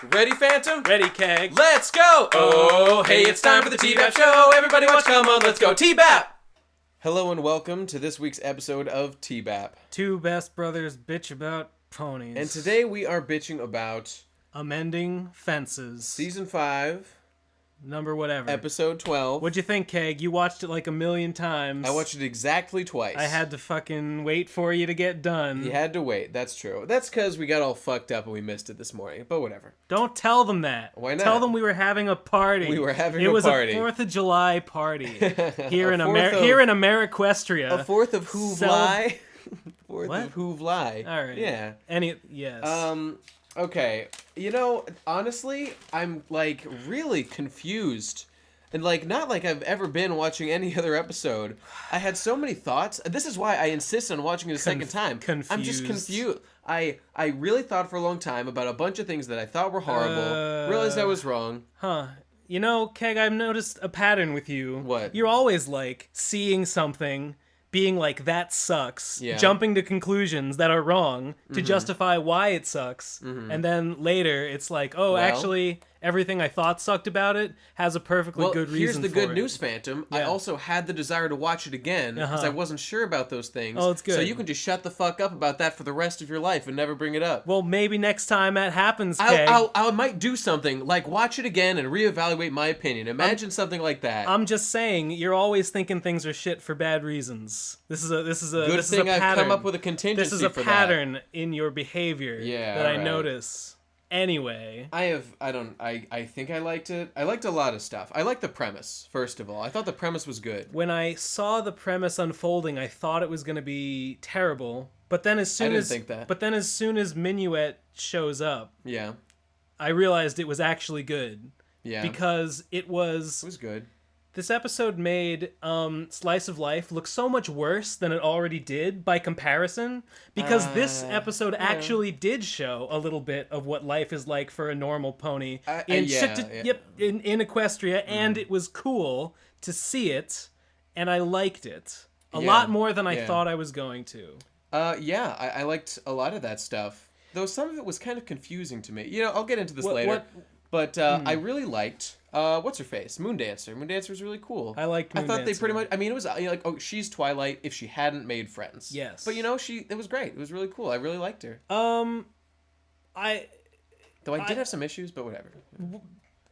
Ready, Phantom? Ready, Keg. Let's go! Oh, hey, it's time for the TBBAP show. Everybody watch, come on, let's go. TBBAP! Hello and welcome to this week's episode of TBBAP. Two best brothers bitch about ponies. And today we are bitching about... Amending Fences. Season 5. Number whatever. Episode 12. What'd you think, Keg? You watched it like a million times. I watched it exactly twice. I had to fucking wait for you to get done. You had to wait, that's true. That's because we got all fucked up and we missed it this morning, but whatever. Don't tell them that. Why not? Tell them we were having a party. We were having a party. party. It was a 4th of July party. Here in Ameriquestria. A 4th of Hoovly? 4th What? of Hoovly. All right. Yeah. Yes. Okay. You know, honestly, I'm, like, really confused. And, like, not like I've ever been watching any other episode. I had so many thoughts. This is why I insist on watching it a second time. Confused. I'm just confused. I really thought for a long time about a bunch of things that I thought were horrible. Realized I was wrong. Huh. You know, Keg, I've noticed a pattern with you. What? You're always, like, seeing something, being like, that sucks, Yeah. jumping to conclusions that are wrong to justify why it sucks, and then later it's like, oh, Well- actually, everything I thought sucked about it has a perfectly good reason here's the for good it. news, Phantom. I Yeah. also had the desire to watch it again because I wasn't sure about those things. Oh, it's good. So you can just shut the fuck up about that for the rest of your life and never bring it up. Well, maybe next time that happens, Keg. I might do something like watch it again and reevaluate my opinion. Imagine something like that. I'm just saying, you're always thinking things are shit for bad reasons. This is a Good thing I've pattern. come up with a contingency This is a for pattern in your behavior Yeah, that I alright. notice. Anyway. I think I liked it. I liked a lot of stuff. I liked the premise, first of all. I thought the premise was good. When I saw the premise unfolding, I thought it was going to be terrible. But then as soon didn't as think that. But then as soon as Minuet shows up, Yeah. I realized it was actually good. Yeah. Because it was good. this episode made Slice of Life look so much worse than it already did by comparison, because this episode actually did show a little bit of what life is like for a normal pony in Equestria, and it was cool to see it, and I liked it a lot more than I thought I was going to. I liked a lot of that stuff, though some of it was kind of confusing to me. You know, I'll get into this later. But I really liked what's her face, Moondancer. Moondancer was really cool. I liked Moondancer. I thought they pretty much. I mean, it was like, oh, she's Twilight if she hadn't made friends. Yes. But you know, it was great. It was really cool. I really liked her. Though I did have some issues, but whatever.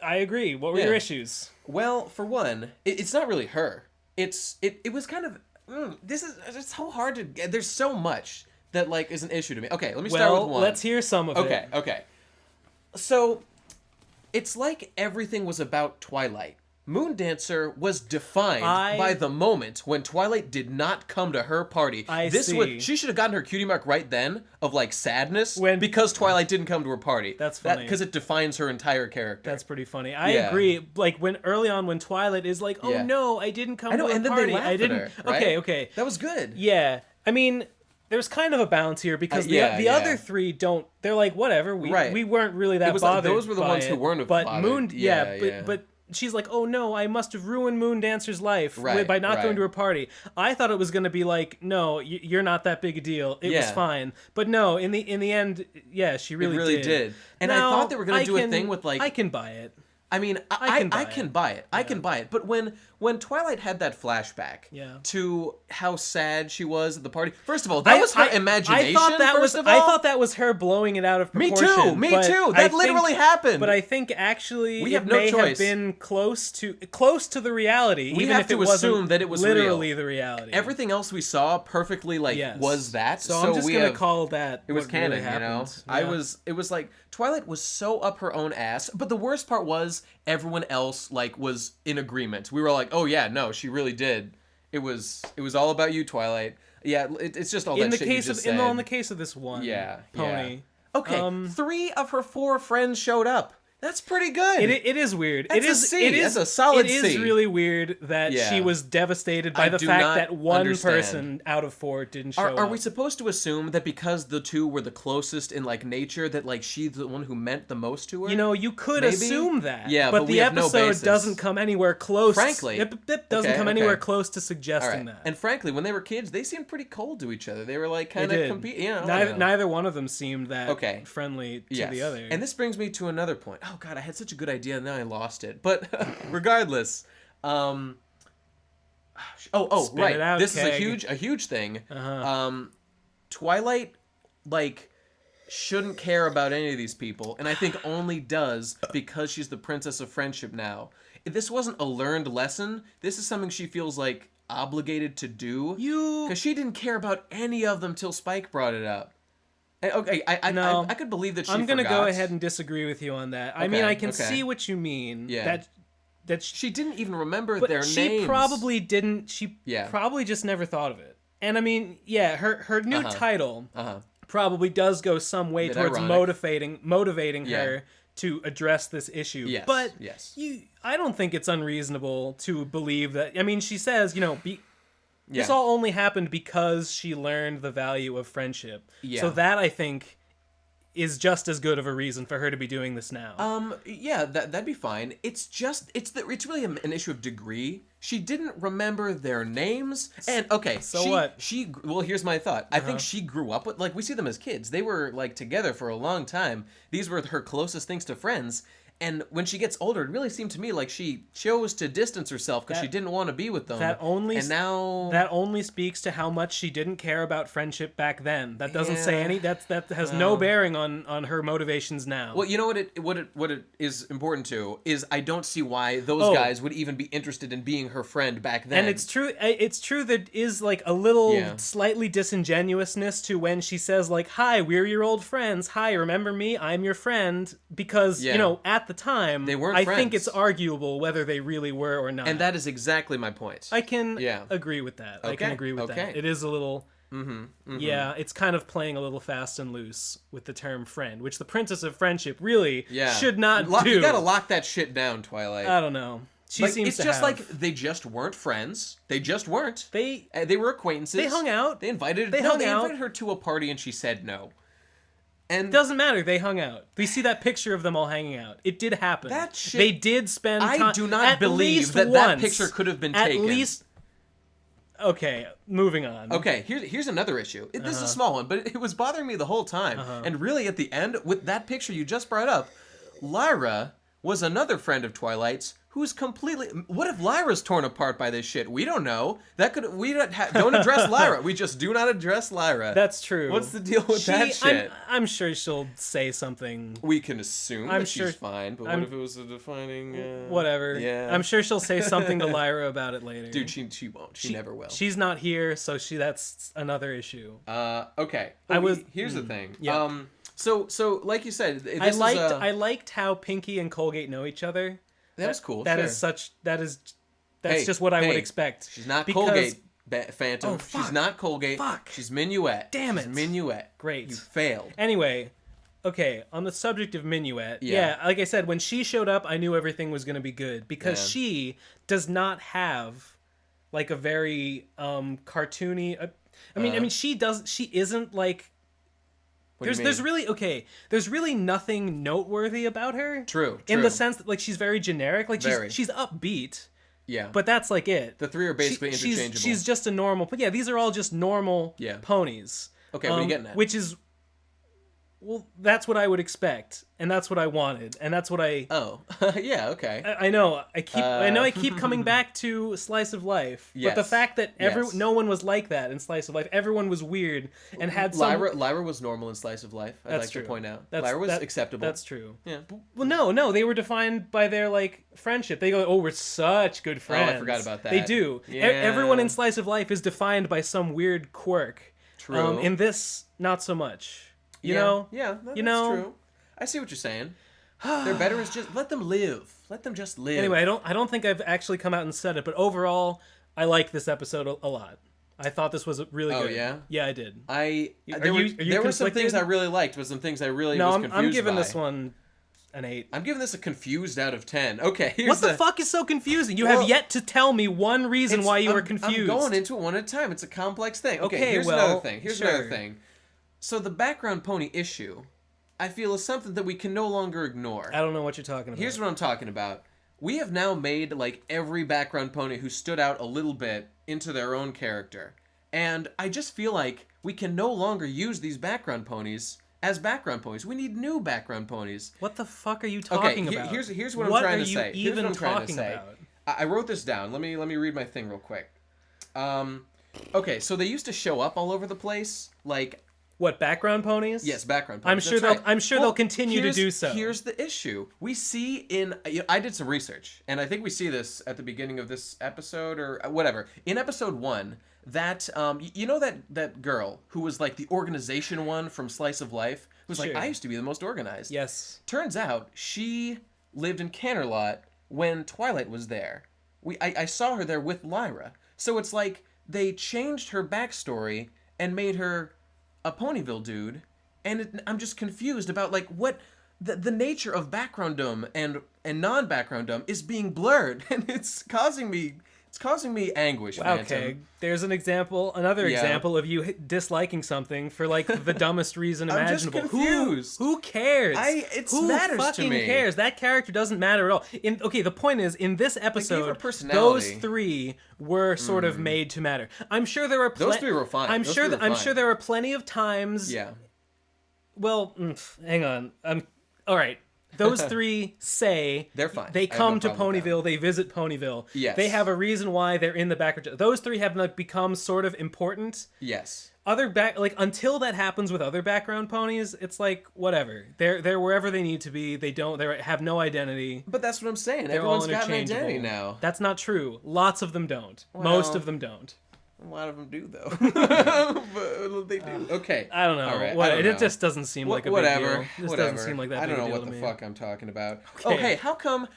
I agree. What were your issues? Well, for one, it's not really her. It was kind of. It's so hard to. There's so much that like is an issue to me. Okay, let me start with one. Let's hear some of it. Okay. So, it's like everything was about Twilight. Moondancer was defined by the moment when Twilight did not come to her party. She should have gotten her cutie mark right then of like sadness because Twilight didn't come to her party. That's funny. Because it defines her entire character. That's pretty funny. I agree. Like when Twilight is like, "Oh no, I didn't come to her and then party. they laugh I didn't." at her, right? Okay. That was good. Yeah. I mean, there's kind of a balance here because the other three don't. They're like, whatever. We weren't really that bothered. Those were the ones who weren't bothered. But she's like, oh no, I must have ruined Moondancer's life by not going to her party. I thought it was going to be like, no, you're not that big a deal. It was fine. But no, in the end, yeah, she really did. And now, I thought they were going to do a thing with like. I can buy it. I mean, I can buy it. I can buy it. But when Twilight had that flashback to how sad she was at the party, first of all, that was her imagination. I thought that was her blowing it out of proportion. Me too. That literally happened. But I think actually we have no choice. Have been close to the reality. We even have if to it assume that it was literally real. the reality. Everything else we saw perfectly was that. So I'm just gonna call that. It was canon, really you know. Yeah. It was like Twilight was so up her own ass. But the worst part was everyone else like was in agreement. We were like, oh yeah, no, she really did. It was all about you, Twilight. Yeah, it's just all that shit you just said. In the case of this one pony. Okay, 3 of her 4 friends showed up. That's pretty good. It is weird. That's a C. That's a solid C. It is really weird that she was devastated by the fact that one person out of 4 didn't show up. Are we supposed to assume that because the two were the closest in like nature, that like she's the one who meant the most to her? You know, you could assume that. Yeah, but the episode doesn't come anywhere close. Frankly, it doesn't come anywhere close to suggesting that. And frankly, when they were kids, they seemed pretty cold to each other. They were like kind of competing. You know, neither one of them seemed that friendly to the other. And this brings me to another point. Oh God, I had such a good idea, and now I lost it. But regardless, right. This is a huge thing. Twilight, like, shouldn't care about any of these people, and I think only does because she's the princess of friendship now. If this wasn't a learned lesson, this is something she feels like obligated to do. Because she didn't care about any of them till Spike brought it up. Okay, I could believe that she I'm going to go ahead and disagree with you on that. I mean, I can see what you mean. Yeah. That she didn't even remember their names. She probably didn't. She probably just never thought of it. And I mean, her new title probably does go some way towards motivating her to address this issue. Yes. But I don't think it's unreasonable to believe that. I mean, she says, this all only happened because she learned the value of friendship. Yeah. So that, I think, is just as good of a reason for her to be doing this now. That'd be fine. It's really an issue of degree. She didn't remember their names, and what? Well, here's my thought. I think she grew up with, like, we see them as kids. They were like together for a long time. These were her closest things to friends. And when she gets older, it really seemed to me like she chose to distance herself because she didn't want to be with them. That only speaks to how much she didn't care about friendship back then. That doesn't say any. That has no bearing on her motivations now. Well, you know what it is important to is I don't see why those guys would even be interested in being her friend back then. And it's true. There is like a little slightly disingenuousness to when she says like, "Hi, we're your old friends. Hi, remember me? I'm your friend." Because at the time, they weren't I friends. think it's arguable whether they really were or not. And that is exactly my point. I can agree with that. I can agree with that. It is a little... it's kind of playing a little fast and loose with the term friend, which the princess of friendship really should not do. You gotta lock that shit down, Twilight. I don't know. It's just like they just weren't friends. They just weren't. They were acquaintances. They hung out. They invited her to a party and she said no. And doesn't matter. They hung out. We see that picture of them all hanging out. It did happen. That shit. They did spend time. I do not believe that picture could have been taken. At least. Okay, moving on. Okay, here's another issue. This is a small one, but it was bothering me the whole time. And really, at the end, with that picture you just brought up, Lyra was another friend of Twilight's who's completely... What if Lyra's torn apart by this shit? We don't know. We don't address Lyra. We just do not address Lyra. That's true. What's the deal with that shit? I'm sure she'll say something. We can assume that she's fine, but what if it was a defining... Whatever. Yeah. I'm sure she'll say something to Lyra about it later. Dude, she won't. She never will. She's not here, so that's another issue. Okay. Here's the thing. Yeah. So like you said, I liked how Pinky and Colgate know each other. That was cool. That's just what I would expect. She's not Colgate, Phantom. Oh, she's not Colgate. Fuck. She's Minuet. Damn it. She's Minuet. Great. You failed. Anyway, okay, on the subject of Minuet, like I said, when she showed up, I knew everything was going to be good because she does not have like a very cartoony. I mean, she isn't like. There's really nothing noteworthy about her. True. In the sense that like she's very generic. Like she's upbeat. Yeah. But that's like it. The three are basically interchangeable. She's just a normal. But yeah, these are all just normal ponies. Okay, what are you getting at? Which is. Well, that's what I would expect, and that's what I wanted, and that's what I. Oh, yeah, okay. I know. I keep coming back to Slice of Life, but the fact that no one was like that in Slice of Life, everyone was weird and had some. Lyra was normal in Slice of Life. I'd like to point out. Lyra was acceptable. That's true. Yeah. Well, no, they were defined by their like friendship. They go, "Oh, we're such good friends." Oh, I forgot about that. They do. Yeah. Everyone in Slice of Life is defined by some weird quirk. True. In this, not so much. You know? Yeah, that's true. I see what you're saying. They're better as just let them live. Let them just live. Anyway, I don't think I've actually come out and said it, but overall, I like this episode a lot. I thought this was really good. Oh, yeah? Yeah, I did. There were some things I really liked, but some things I really was confused I'm giving by. this one an 8. I'm giving this a confused out of 10. Okay, what the fuck is so confusing? You have yet to tell me one reason why you were confused. I'm going into it one at a time. It's a complex thing. Okay, here's another thing. Another thing. So the background pony issue, I feel, is something that we can no longer ignore. I don't know what you're talking about. Here's what I'm talking about. We have now made, like, every background pony who stood out a little bit into their own character. And I just feel like we can no longer use these background ponies as background ponies. We need new background ponies. What the fuck are you talking about? Here's what I'm trying to say. Here's what I'm trying to say. I wrote this down. Let me read my thing real quick. Okay, so they used to show up all over the place, like... What, background ponies? Yes, background ponies. I'm sure they'll continue to do so. Here's the issue. We see in... I did some research, and I think we see this at the beginning of this episode, or whatever. In episode 1, that... you know that girl who was like the organization one from Slice of Life? Who was like, I used to be the most organized. Yes. Turns out she lived in Canterlot when Twilight was there. I saw her there with Lyra. So it's like they changed her backstory and made her a Ponyville dude, and I'm just confused about like what the nature of background-dom and non-background-dom is being blurred, and it's causing me anguish. Okay, there's another example of you disliking something for like the dumbest reason imaginable. I'm just confused. Who cares? Who matters to me? Who cares? That character doesn't matter at all. The point is, in this episode, those 3 were sort of made to matter. I'm sure there were those 3 were fine. I'm sure there were plenty of times. Yeah. Well, hang on. All right. Those 3 say they're fine. They come to Ponyville. They visit Ponyville. Yes. They have a reason why they're in the background. Those 3 have like become sort of important. Yes. Until that happens with other background ponies, it's like whatever. They're wherever they need to be. They have no identity. But that's what I'm saying. They're Everyone's all got an interchangeable. identity now. That's not true. Lots of them don't. Most of them don't. A lot of them do, though. But they do. Okay. I don't know. All right. It just doesn't seem like a big deal. This doesn't seem like that big a deal. I don't know what the fuck I'm talking about. Okay. Oh, hey, how come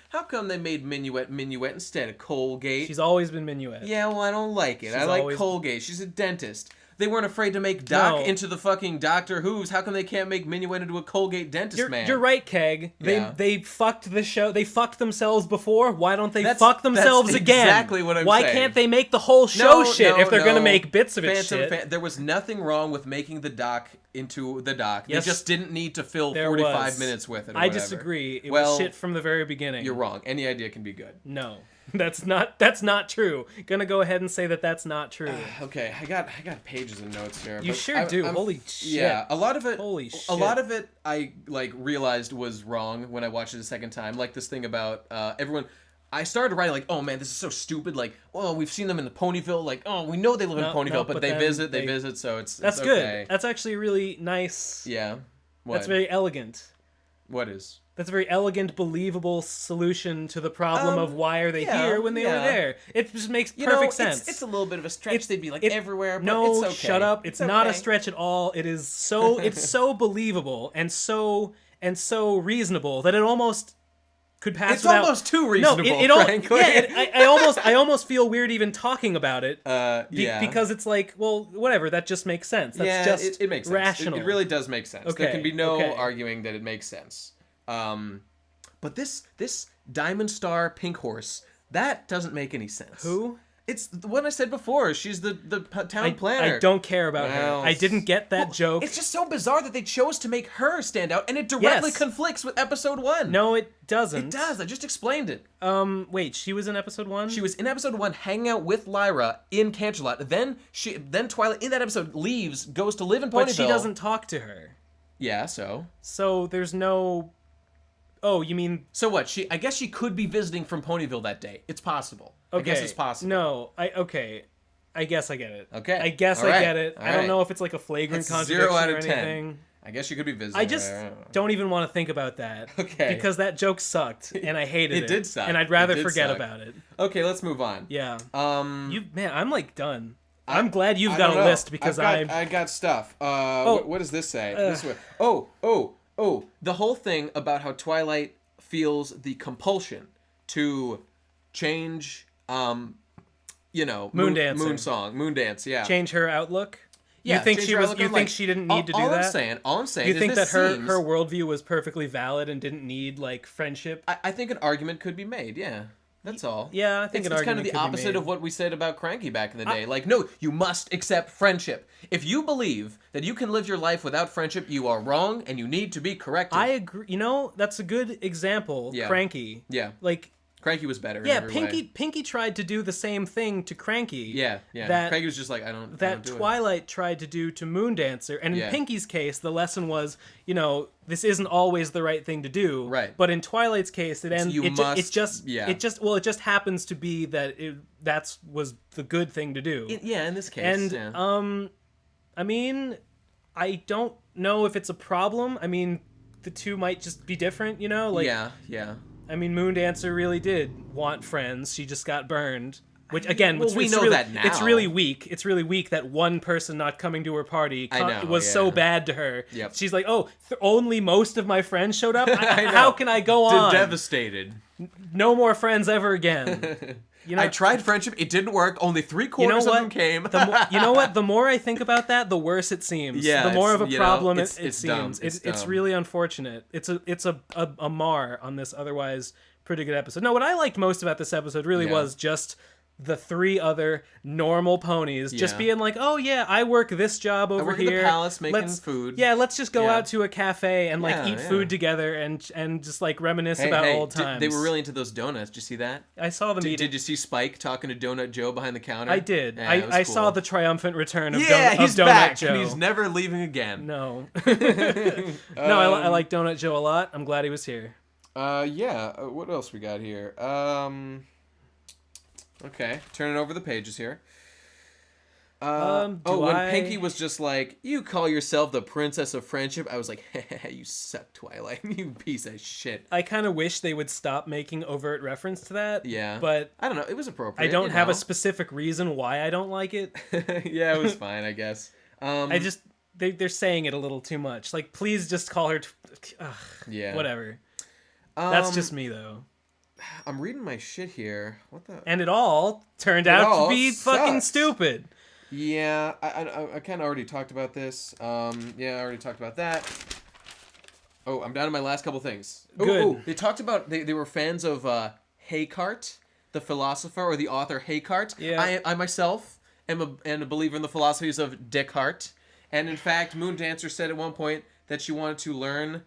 they made Minuet instead of Colgate? She's always been Minuet. Yeah, well, I don't like it. I like Colgate. She's a dentist. They weren't afraid to make Doc into the fucking Doctor Who's. How come they can't make Minuet into a Colgate dentist man? You're right, Keg. They fucked the show. They fucked themselves before. Why don't they fuck themselves again? Exactly what I'm saying. Why can't they make the whole show shit if they're gonna make bits of it shit? There was nothing wrong with making the Doc into the Doc. Yes, they just didn't need to fill 45 minutes with it. Or I disagree. It was shit from the very beginning. You're wrong. Any idea can be good. No. That's not true. Gonna go ahead and say that that's not true. Okay, I got pages of notes here. You sure do. Holy shit. Yeah, a lot of it. Holy shit. A lot of it I realized was wrong when I watched it a second time. Like this thing about everyone. I started writing like, oh man, this is so stupid. Like, oh, we've seen them in the Ponyville. Like, oh, we know they live in Ponyville, but they visit. So it's that's okay. Good. That's actually really nice. Yeah. What? That's very elegant. What is? That's a very elegant, believable solution to the problem of why are they here when they were there. It just makes perfect sense. It's a little bit of a stretch. They'd be like everywhere, but no, it's okay. Shut up. It's not a stretch at all. It is so it's so believable and so reasonable that it almost could pass. It's almost too reasonable, frankly. Yeah, I almost feel weird even talking about it. Because it's like, well, whatever. That just makes sense. That's it makes sense. Rational. It really does make sense. Okay, there can be no arguing that it makes sense. But this Diamond Star Pink Horse, that doesn't make any sense. Who? It's the one I said before. She's the town planner. I don't care about her. I didn't get that joke. It's just so bizarre that they chose to make her stand out, and it directly conflicts with episode 1. No, it doesn't. It does. I just explained it. Wait, she was in episode 1? She was in episode 1, hanging out with Lyra in Canterlot. Then Twilight in that episode leaves, goes to live in Ponyville. But she doesn't talk to her. Yeah, so. So there's no. Oh, you mean... So what? I guess she could be visiting from Ponyville that day. It's possible. Okay. I guess it's possible. No, I guess I get it. Okay. I guess I get it. I don't know if it's like a flagrant contradiction 0 out of 10. or anything. I guess you could be visiting. I just don't even want to think about that. Okay. Because that joke sucked, and I hated it. It did suck. And I'd rather forget about it. Okay, let's move on. Yeah. Man, I'm like done. I'm glad you've got a list because I got stuff. What does this say? This way. Oh, the whole thing about how Twilight feels the compulsion to change, Moon Dance, yeah. Change her outlook? Yeah, you think change she your was? outlook You on think life. she didn't need to do all that? All I'm saying You is think this that her seems... her worldview was perfectly valid and didn't need like friendship? I think an argument could be made. Yeah. That's all. Yeah, I think it's an kind of argument the could be opposite made. of what we said about Cranky back in the day. Like, no, you must accept friendship. If you believe that you can live your life without friendship, you are wrong and you need to be corrected. I agree. You know, that's a good example. Yeah. Cranky. Yeah. Like, Cranky was better. yeah, in every way. Pinky tried to do the same thing to Cranky. Yeah. That Cranky was just like, I don't that do Twilight tried to do to Moondancer, and in Yeah. Pinky's case, the lesson was, you know, this isn't always the right thing to do. Right. But in Twilight's case, it ends. you It must- just happens to be that that's was the good thing to do. In this case. And yeah. I mean, I don't know if it's a problem. I mean, the two might just be different, you know? Like, yeah. I mean, Moondancer really did want friends. She just got burned. Which, again, Well, we know really, that now. It's really weak. It's really weak that one person not coming to her party was so bad to her. Yep. She's like, oh, only most of my friends showed up? How can I go on? Devastated. No more friends ever again. You know, I tried friendship. It didn't work. Only 3/4 of them came. You know what? The more I think about that, the worse it seems. Yeah, the more of a problem it it's seems. dumb. It's really unfortunate. It's a mar on this otherwise pretty good episode. No, what I liked most about this episode really was just the 3 other normal ponies just being like, oh yeah, I work this job over work here. in the palace making food. Yeah, let's just go out to a cafe and like eat yeah. food together and just like reminisce about old times. They were really into those donuts. Did you see that? I saw them eating. Did you see Spike talking to Donut Joe behind the counter? I did. Yeah, it was I cool. saw the triumphant return of, he's Donut back, Joe. and he's never leaving again. No. No, I like Donut Joe a lot. I'm glad he was here. What else we got here? Okay, turning over the pages here. When Pinky was just like, you call yourself the princess of friendship, I was like, you suck, Twilight, you piece of shit. I kind of wish they would stop making overt reference to that. Yeah. But I don't know, it was appropriate. I don't have a specific reason why I don't like it. Yeah, it was fine, I guess. I just, they're saying it a little too much. Like, please just call her... Whatever. That's just me, though. I'm reading my shit here. What the... And it all turned out to be fucking stupid. Yeah, I kind of already talked about this. I already talked about that. Oh, I'm down to my last couple things. Good. They talked about, they were fans of Descartes, the philosopher, or the author Descartes. Yeah. I myself am a believer in the philosophies of Descartes. And in fact, Moondancer said at one point that she wanted to learn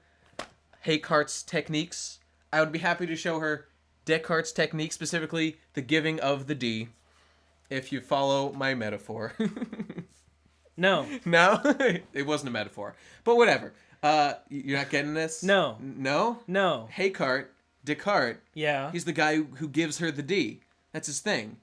Descartes' techniques. I would be happy to show her Descartes' technique, specifically the giving of the D, if you follow my metaphor. No. No? It wasn't a metaphor. But whatever. You're not getting this? No. No? No. Descartes, Yeah. he's the guy who gives her the D. That's his thing.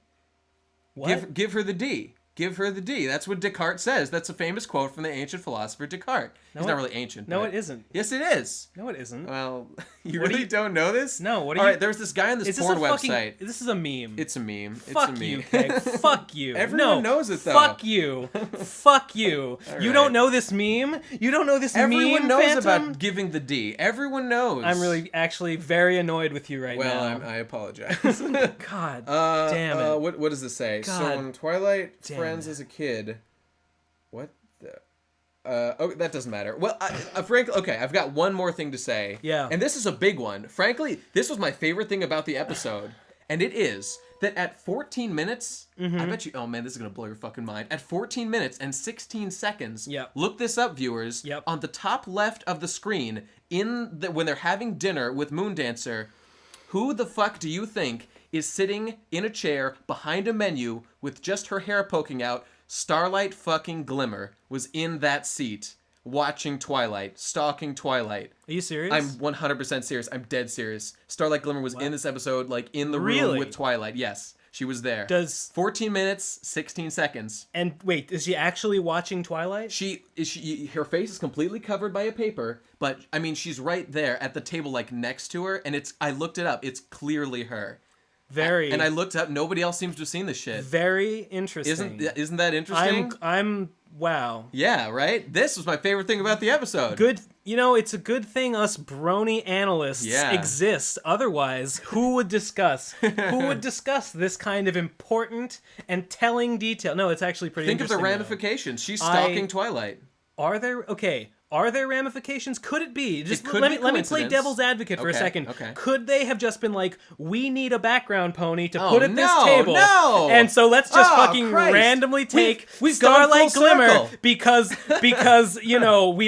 What? Give her the D. Give her the D. That's what Descartes says. That's a famous quote from the ancient philosopher Descartes. He's not really ancient. No, but... it isn't. Yes, it is. No, it isn't. Well, you really don't know this? No, what are All you... right, there's this guy on this porn website. This is a meme. It's a meme. Fuck it's a meme. you, Keg. Fuck you. Everyone knows it, though. Fuck you. Fuck you. You right. don't know this meme? You don't know this Everyone meme, knows Phantom? about giving the D. Everyone knows. I'm really, actually very annoyed with you right now. Well, I apologize. God damn it. What does it say? God So when Twilight damn friends it. as a kid... What the... that doesn't matter. Well, frankly, okay, I've got one more thing to say. Yeah. And this is a big one. Frankly, this was my favorite thing about the episode. And it is that at 14 minutes, I bet you, oh man, this is going to blow your fucking mind. At 14 minutes and 16 seconds, Yep. look this up, viewers. Yep. On the top left of the screen, when they're having dinner with Moondancer, who the fuck do you think is sitting in a chair behind a menu with just her hair poking out? Starlight fucking Glimmer was in that seat watching Twilight, stalking Twilight. Are you serious? I'm 100% serious. I'm dead serious. Starlight Glimmer was in this episode, like in the room Really? with Twilight. Yes, she was there. 14 minutes, 16 seconds. And wait, is she actually watching Twilight? Her face is completely covered by a paper, but I mean, she's right there at the table, like next to her, and I looked it up. It's clearly her. Very. And I looked up. Nobody else seems to have seen this shit. Very interesting. Isn't that interesting? I'm Wow. Yeah, right? This was my favorite thing about the episode. Good. You know, it's a good thing us brony analysts exist. Otherwise, who would discuss this kind of important and telling detail? No, it's actually pretty interesting. Think of the ramifications. She's stalking Twilight. Are there ramifications? Could it be? Let me play devil's advocate for a second. Okay. Could they have just been like, we need a background pony to put at this table? No. And so let's just randomly take Starlight Glimmer because we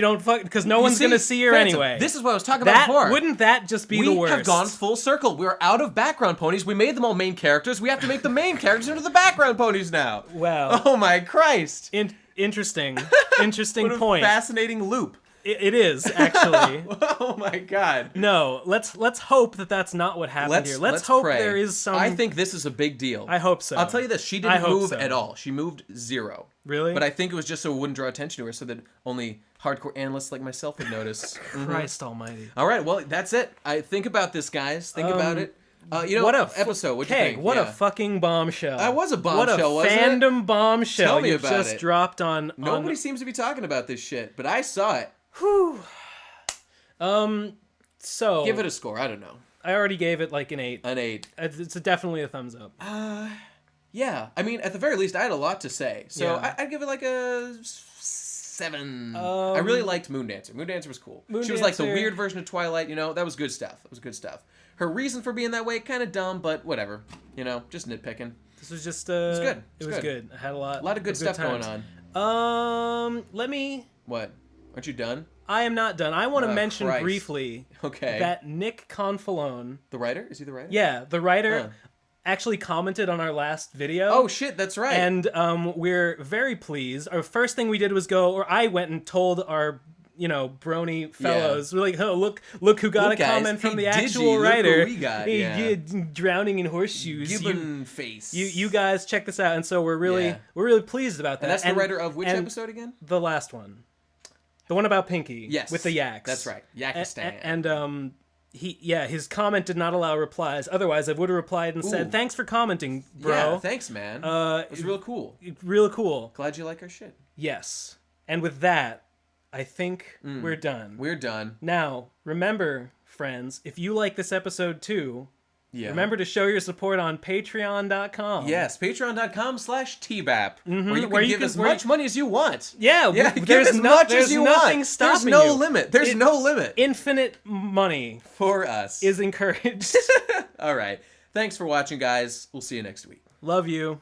don't because no one's gonna see her anyway. This is what I was talking about before. Wouldn't that just be the worst? We have gone full circle. We're out of background ponies. We made them all main characters. We have to make the main characters into the background ponies now. Wow. Oh my Christ. Interesting what a point. Fascinating loop. It is, actually. Oh my God. No, let's hope that that's not what happened here. Let's hope pray. there is some... I think this is a big deal. I hope so. I'll tell you this, she didn't move at all. She moved 0. Really? But I think it was just so it wouldn't draw attention to her, so that only hardcore analysts like myself would notice. Christ almighty. All right, well, that's it. Think about this, guys. Think about it. What a episode. What'd you think? What a fucking bombshell. That was a bombshell, wasn't it? What a fandom bombshell. Tell me about just it. Dropped on... Nobody seems to be talking about this shit, but I saw it. Whew. So... Give it a score. I don't know. I already gave it like an 8. An 8. It's definitely a thumbs up. Yeah. I mean, at the very least, I had a lot to say. So I'd give it like a 7. I really liked Moondancer. Moondancer was cool. She was like the weird version of Twilight, that was good stuff. That was good stuff. Her reason for being that way, kind of dumb, but whatever. Just nitpicking. This was just... it was good. It was good. I had a lot of good stuff going on. Let me... What? Aren't you done? I am not done. I want to mention briefly that Nick Confalone... The writer? Is he the writer? Yeah, the writer actually commented on our last video. Oh, shit, that's right. And we're very pleased. Our first thing we did was I went and told our... brony fellows. We're like, oh, look who got a comment from the actual writer. Look who we got, drowning in horseshoes. Gibbon face. You guys check this out. And so we're really pleased about that. And that's the writer of which episode again? The last one. The one about Pinky. Yes. With the yaks. That's right. Yakistan. And his comment did not allow replies. Otherwise, I would have replied and said, thanks for commenting, bro. Yeah, thanks, man. It was real cool. Real cool. Glad you like our shit. Yes. And with that, I think we're done. We're done. Now, remember, friends, if you like this episode too, remember to show your support on patreon.com. Yes, patreon.com/TBAP. Where you can give as much money as you want. Yeah, there's nothing stopping you. There's no limit. There's no limit. Infinite money for us is encouraged. All right. Thanks for watching, guys. We'll see you next week. Love you.